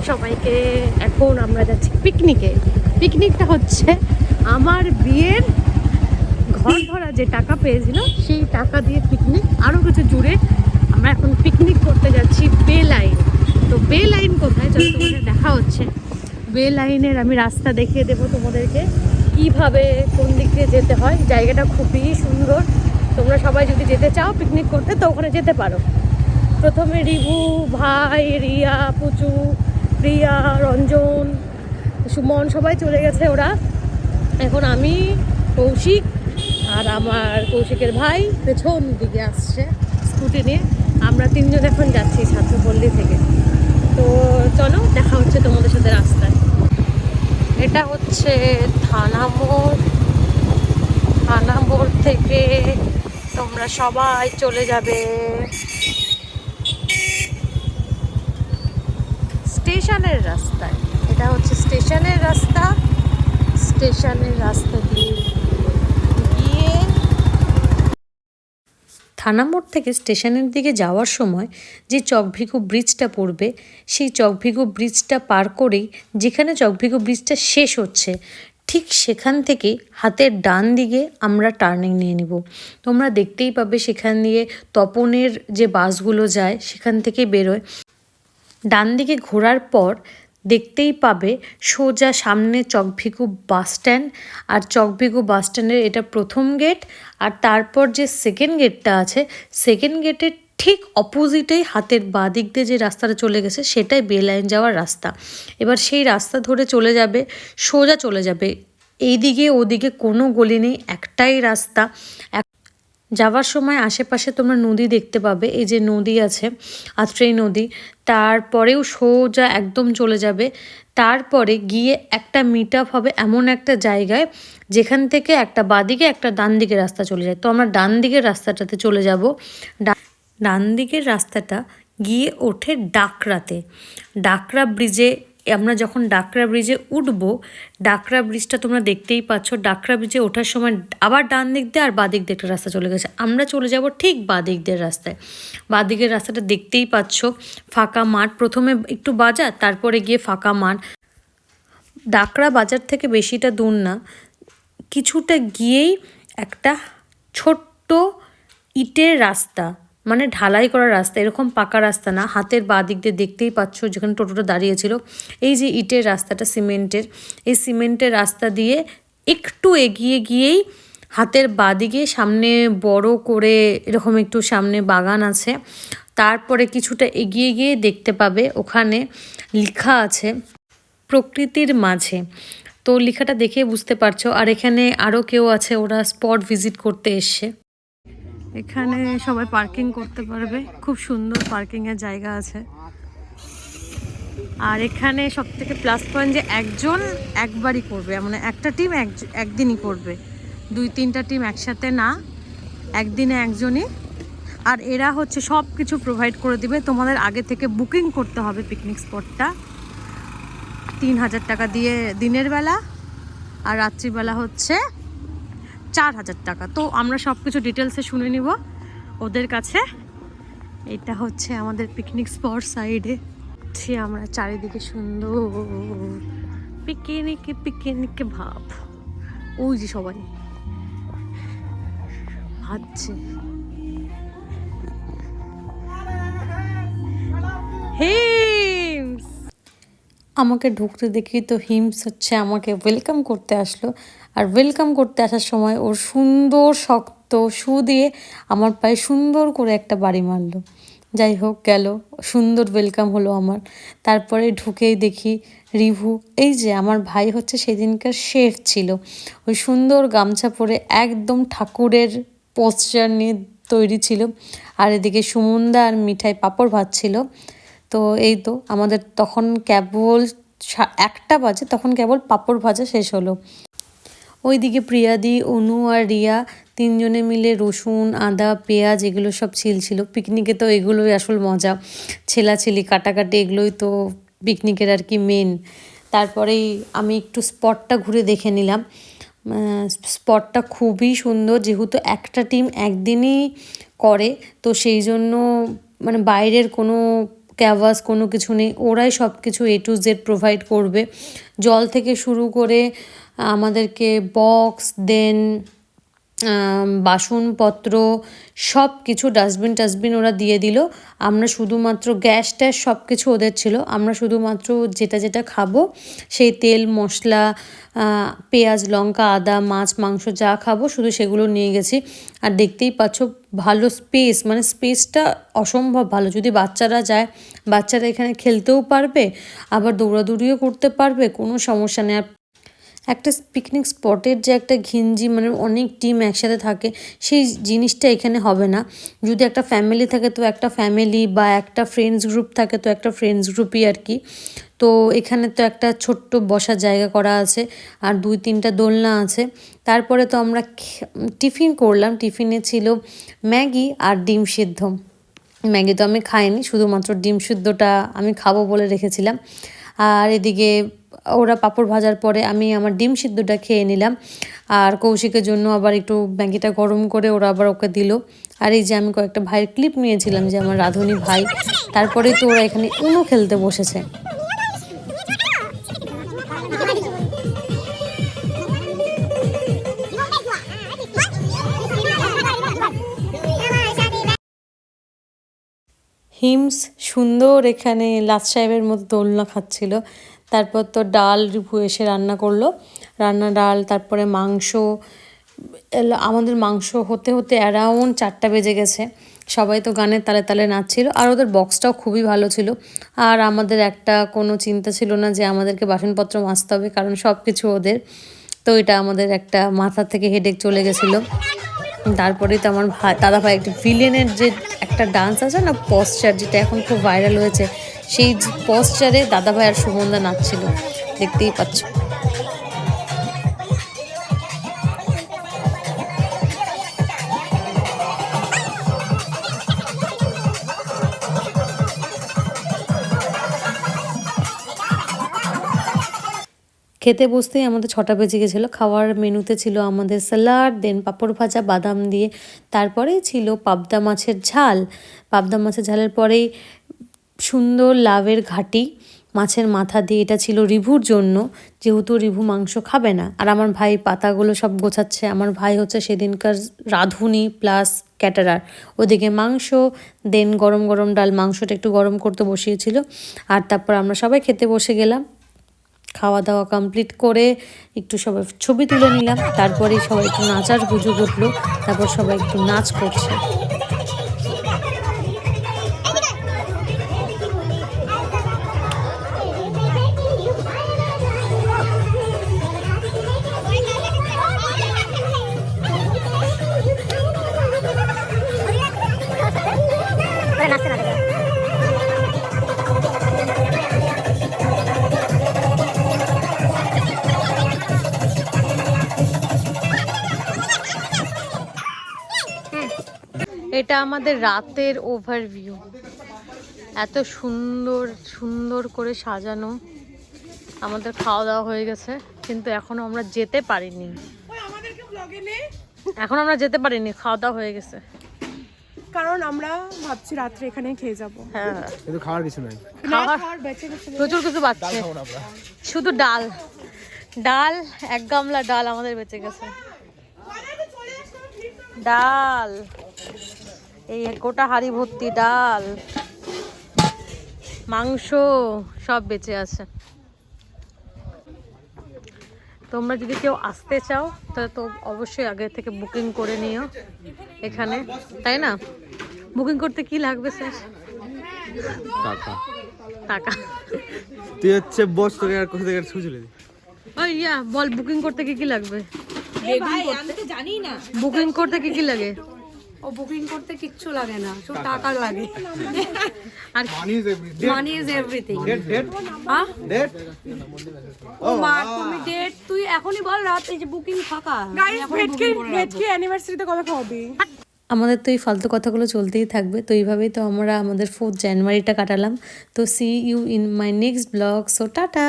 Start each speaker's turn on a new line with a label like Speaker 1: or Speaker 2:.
Speaker 1: সবাইকে। এখন আমরা যাচ্ছি পিকনিকে। পিকনিকটা হচ্ছে আমার বিয়ের ঘর ধরা যে টাকা পেয়েছিল সেই টাকা দিয়ে পিকনিক, আরও কিছু জুড়ে আমরা এখন পিকনিক করতে যাচ্ছি বে লাইন। তো বে লাইন কোথায় চলো তোমাদের দেখা হচ্ছে। বে লাইনের আমি রাস্তা দেখিয়ে দেবো তোমাদেরকে কিভাবে কোন দিক দিয়ে যেতে হয়। জায়গাটা খুবই সুন্দর, তোমরা সবাই যদি যেতে চাও পিকনিক করতে তো ওখানে যেতে পারো। প্রথমে রিভু, ভাই, রিয়া, পুচু, প্রিয়া, রঞ্জন, সুমন সবাই চলে গেছে ওরা। এখন আমি, কৌশিক আর আমার কৌশিকের ভাই পেছন দিকে আসছে স্কুটি নিয়ে। আমরা তিনজন এখন যাচ্ছি ছাত্রপল্লী থেকে। তো চলো দেখা হচ্ছে তোমাদের সাথে রাস্তায়। এটা হচ্ছে থানা মোড়। থানা মোড় থেকে তোমরা সবাই চলে যাবে স্টেশনের রাস্তায়। এটা হচ্ছে স্টেশনের রাস্তা। স্টেশনের রাস্তা দিয়ে গিয়ে থানা মোড় থেকে স্টেশনের দিকে যাওয়ার সময় যে চকভিকু ব্রিজটা পড়বে, সেই চকভিকু ব্রিজটা পার করেই যেখানে চকভিকু ব্রিজটা শেষ হচ্ছে ঠিক সেখান থেকে হাতের ডান দিকে আমরা টার্নিং নিয়ে নিব। তোমরা দেখতেই পাবে সেখান দিয়ে তপনের যে বাসগুলো যায় সেখান থেকে বেরোয়। ডান দিকে ঘোরার পর দেখতেই পাবে সোজা সামনে চকভিকু বাস স্ট্যান্ড। আর চকভিকু বাস স্ট্যান্ডের এটা প্রথম গেট। আর তারপর যে সেকেন্ড গেটটা আছে, সেকেন্ড গেটের ঠিক অপোজিটেই হাতের বাঁ দিক দিয়ে যে রাস্তাটা চলে গেছে সেটাই বে লাইন যাওয়ার রাস্তা। এবার সেই রাস্তা ধরে চলে যাবে, সোজা চলে যাবে। এইদিকে ওদিকে কোনো গলি নেই, একটাই রাস্তা। যাওয়ার সময় আশেপাশে তোমরা নদী দেখতে পাবে, এই যে নদী আছে আত্রেই নদী। তারপরেও সোজা একদম চলে যাবে। তারপরে গিয়ে একটা মিট আপ হবে এমন একটা জায়গায় যেখান থেকে একটা বাঁদিকে একটা ডান দিকের রাস্তা চলে যায়। তো আমরা ডান দিকের রাস্তাটাতে চলে যাব। ডান দিকের রাস্তাটা গিয়ে ওঠে ডাকরাতে। ডাকরা ব্রিজে আমরা যখন ডাকরা ব্রিজে উঠব, ডাকরা ব্রিজটা তোমরা দেখতেই পাচ্ছ। ডাকরা ব্রিজে ওঠার সময় আবার ডান দিক দিয়ে আর বাঁ দিক দিয়ে একটা রাস্তা চলে গেছে। আমরা চলে যাব ঠিক বাঁ দিক দিয়ে রাস্তায়। বাঁ দিকের রাস্তাটা দেখতেই পাচ্ছ, ফাঁকা মাঠ। প্রথমে একটু বাজার, তারপরে গিয়ে ফাঁকা মাঠ। ডাকরা বাজার থেকে বেশিটা দূর না, কিছুটা গিয়েই একটা ছোট্ট ইটের রাস্তা, মানে ঢালাই করা রাস্তা, এরকম পাকা রাস্তা না। হাতের বাঁ দিক দিয়ে দেখতেই পাচ্ছ যেখানে টোটোটা দাঁড়িয়েছিল, এই যে ইটের রাস্তাটা সিমেন্টের, এই সিমেন্টের রাস্তা দিয়ে একটু এগিয়ে গিয়েই হাতের বাঁ দিকে সামনে বড় করে এরকম একটু সামনে বাগান আছে। তারপরে কিছুটা এগিয়ে গিয়ে দেখতে পাবে ওখানে লেখা আছে প্রকৃতির মাঝে। তো লেখাটা দেখে বুঝতে পারছো। আর এখানে আরও কেউ আছে, ওরা স্পট ভিজিট করতে এসছে। এখানে সবাই পার্কিং করতে পারবে, খুব সুন্দর পার্কিংয়ের জায়গা আছে। আর এখানে সব থেকে প্লাস পয়েন্ট যে একজন একবারই করবে, মানে একটা টিম একদিনই করবে, 2-3টা টিম একসাথে না, একদিনে একজনই। আর এরা হচ্ছে সব কিছু প্রোভাইড করে দিবে। তোমাদের আগে থেকে বুকিং করতে হবে পিকনিক স্পটটা 3000 টাকা দিয়ে দিনের বেলা, আর রাত্রিবেলা হচ্ছে 4000 টাকা। তো আমরা সব কিছু ডিটেলসে শুনে নিব ওদের কাছে। এটা হচ্ছে আমাদের পিকনিক স্পট সাইডে। আমরা চারিদিকে সুন্দর পিকনিকে পিকনিকে ভাব। ওই যে সবাই ভাবছে হিমস। আমাকে ঢুকতে দেখি তো হিমস হচ্ছে আমাকে ওয়েলকাম করতে আসলো। আর ওয়েলকাম করতে আসার সময় ওর সুন্দর শক্ত শু দিয়ে আমার পায়ে সুন্দর করে একটা বাড়ি মারলো। যাই হোক, গেল, সুন্দর ওয়েলকাম হলো আমার। তারপরে ঢুকেই দেখি রিভু, এই যে আমার ভাই হচ্ছে সেদিনকার শেফ ছিল, ওই সুন্দর গামছা পরে একদম ঠাকুরের পোস্টার নিয়ে তৈরি ছিল। আর এদিকে সুমনদা আর মিঠাই পাঁপড় ভাজছিল। তো এই তো আমাদের তখন কেবল 1টা বাজে, তখন কেবল পাঁপড় ভাজা শেষ হলো। ওইদিকে প্রিয়াদি, অনু আর রিয়া তিনজনে মিলে রসুন, আদা, পেঁয়াজ এগুলো সব ছিলছিল। পিকনিকে তো এগুলোই আসল মজা, ছেলাছিলি, কাটাকাটি, এগুলোই তো পিকনিকের আর কি মেন। তারপরেই আমি একটু স্পটটা ঘুরে দেখে নিলাম। স্পটটা খুবই সুন্দর, যেহেতু একটা টিম একদিনই করে তো সেই জন্য মানে বাইরের কোনো ক্যাভাস কোনো কিছু নেই, ওরাই সব কিছু A to Z প্রোভাইড করবে। জল থেকে শুরু করে আমাদেরকে বক্স, দেন বাসনপত্র সব কিছু, ডাস্টবিন ওরা দিয়ে দিল। আমরা শুধুমাত্র গ্যাস ট্যাস সব কিছু ওদের ছিল, আমরা শুধুমাত্র যেটা খাবো সেই তেল মশলা, পেঁয়াজ লঙ্কা আদা মাছ মাংস যা খাবো শুধু সেগুলো নিয়ে গেছি। আর দেখতেই পাচ্ছ ভালো স্পেস, মানে স্পেসটা অসম্ভব ভালো। যদি বাচ্চারা যায়, বাচ্চারা এখানে খেলতেও পারবে, আবার দৌড়াদৌড়িও করতে পারবে, কোনো সমস্যা নেই। আর একটা পিকনিক স্পটের যে একটা ঘিঞ্জি, মানে অনেক টিম একসাথে থাকে, সেই জিনিসটা এখানে হবে না। যদি একটা ফ্যামিলি থাকে তো একটা ফ্যামিলি, বা একটা ফ্রেন্ডস গ্রুপ থাকে তো একটা ফ্রেন্ডস গ্রুপই আর কি। তো এখানে তো একটা ছোট্ট বসার জায়গা করা আছে, আর 2-3টা দোলনা আছে। তারপরে তো আমরা টিফিন করলাম। টিফিনে ছিল ম্যাগি আর ডিম সিদ্ধ। ম্যাগি তো আমি খাইনি, শুধুমাত্র ডিম সিদ্ধটা আমি খাবো বলে রেখেছিলাম। আর এদিকে ওরা পাঁপড় ভাজার পরে আমি আমার ডিম সিদ্ধটা খেয়ে নিলাম। আর কৌশিকের জন্য আবার একটু ম্যাগিটা গরম করে ওরা আবার ওকে দিল। আর এই যে আমি কয়েকটা ভাইয়ের ক্লিপ নিয়েছিলাম, যে আমার রাঁধুনি ভাই। তারপরেই তো ওরা এখানে উনো খেলতে বসেছে। হিমস সুন্দর এখানে লাট সাহেবের মতো দোলনা খাচ্ছিল। তারপর তো ডাল রিভু এসে রান্না করলো, ডাল, তারপরে মাংস। আমাদের মাংস হতে হতে অ্যারাউন্ড 4টা বেজে গেছে। সবাই তো গানের তালে তালে নাচছিল, আর ওদের বক্সটাও খুবই ভালো ছিল। আর আমাদের একটা কোনো চিন্তা ছিল না যে আমাদেরকে বাসনপত্র মাজতে হবে, কারণ সব কিছু ওদের। তো এটা আমাদের একটা মাথা থেকে হেডেক চলে গেছিলো। তারপরেই তো আমার দাদা ভাই একটা ভিলেনের যে একটা ডান্স আছে না, পশ্চার, যেটা এখন খুব ভাইরাল হয়েছে, সেই পশ্চারে দাদা ভাই আর সুমনদা নাচছিল, দেখতেই পাচ্ছ। খেতে বসতেই আমাদের 6টা বেজে গেছিলো। খাওয়ার মেনুতে ছিল আমাদের স্যালাড, দেন পাঁপড় ভাজা বাদাম দিয়ে, তারপরেই ছিল পাবদা মাছের ঝাল। পাবদা মাছের ঝালের পরেই সুন্দর লাউয়ের ঘাটি মাছের মাথা দিয়ে, এটা ছিল রিভুর জন্য, যেহেতু রিভু মাংস খাবে না। আর আমার ভাই পাতাগুলো সব গোছাচ্ছে। আমার ভাই হচ্ছে সেদিনকার রাঁধুনি প্লাস ক্যাটারার। ওদিকে মাংস, দেন গরম গরম ডাল, মাংসটা একটু গরম করতে বসিয়েছিল। আর তারপর আমরা সবাই খেতে বসে গেলাম। খাওয়া দাওয়া কমপ্লিট করে একটু সবাই ছবি তুলে নিলাম। তারপরেই সবাই একটু নাচার হুজুগ উঠলো, তারপর সবাই একটু নাচ করছে। এটা আমাদের রাতের ওভারভিউ, এত সুন্দর সুন্দর করে সাজানো। আমাদের খাওয়া দাওয়া হয়ে গেছে, কিন্তু এখনো আমরা যেতে পারিনি। খাওয়া দাওয়া হয়ে গেছে,
Speaker 2: কারণ আমরা ভাবছি রাত্রে এখানে খেয়ে যাবো।
Speaker 1: হ্যাঁ,
Speaker 2: কিন্তু খাওয়ার কিছু নাই।
Speaker 1: প্রচুর কিছু বাঁচছে, শুধু ডাল 1 গামলা ডাল আমাদের বেঁচে গেছে। ডাল, এই গোটা হাঁড়ি ভর্তি ডাল, মাংস সব বেঁচে আছে। তোমরা যদি কেউ আসতে চাও তাহলে তো অবশ্যই আগে থেকে বুকিং করে নিও এখানে, তাই না? বুকিং করতে কি লাগবে স্যার? টাকা।
Speaker 2: তুই হচ্ছে বস, তোকে আর কোথা থেকে সুঝলে দি।
Speaker 1: ওই বল, বুকিং করতে কি লাগবে?
Speaker 3: আমি তো জানি না।
Speaker 1: বুকিং করতে কি লাগে?
Speaker 3: ও বুকিং করতে কিচ্ছু লাগে না, শুধু টাকা লাগে।
Speaker 1: আর
Speaker 3: মানি ইজ এভরিথিং।
Speaker 2: ডেট
Speaker 3: ও মা, তুমি ডেট তুই এখনই বল, রাত এই যে বুকিং ফাঁকা।
Speaker 2: ভেটকি অ্যানিভার্সারিতে কবে খাওয়াবি?
Speaker 1: আমাদের তো এই ফালতু কথাগুলো চলতেই থাকবে। তো এইভাবেই তো আমরা আমাদের 4th জানুয়ারিটা কাটালাম। তো see you in my next blog. So tata.